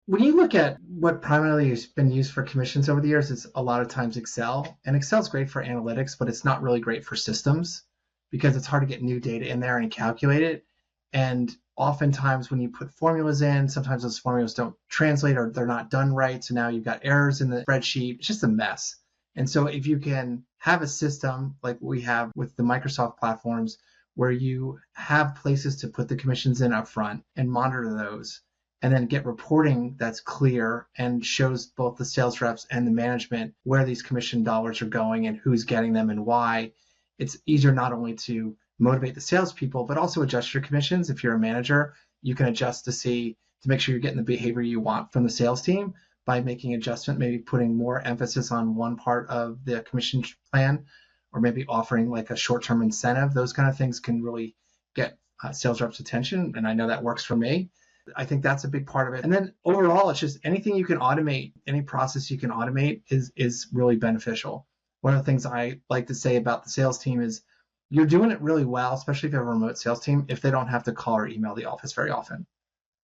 When you look at what primarily has been used for commissions over the years, it's a lot of times Excel. And Excel's great for analytics, but it's not really great for systems because it's hard to get new data in there and calculate it. And oftentimes when you put formulas in, sometimes those formulas don't translate or they're not done right. So now you've got errors in the spreadsheet. It's just a mess. And so if you can have a system like we have with the Microsoft platforms where you have places to put the commissions in up front and monitor those, and then get reporting that's clear and shows both the sales reps and the management where these commission dollars are going and who's getting them and why, it's easier not only to motivate the salespeople, but also adjust your commissions. If you're a manager, you can adjust to make sure you're getting the behavior you want from the sales team by making adjustment, maybe putting more emphasis on one part of the commission plan, or maybe offering like a short-term incentive. Those kind of things can really get sales reps' attention, and I know that works for me. I think that's a big part of it. And then overall, it's just anything you can automate, any process you can automate is really beneficial. One of the things I like to say about the sales team is you're doing it really well, especially if you have a remote sales team, if they don't have to call or email the office very often,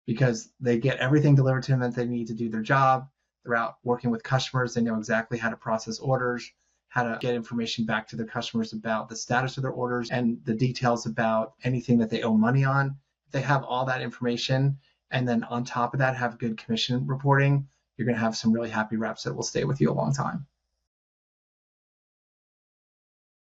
because they get everything delivered to them that they need to do their job. They're out working with customers. They know exactly how to process orders, how to get information back to their customers about the status of their orders and the details about anything that they owe money on. If they have all that information, and then on top of that have good commission reporting, you're going to have some really happy reps that will stay with you a long time.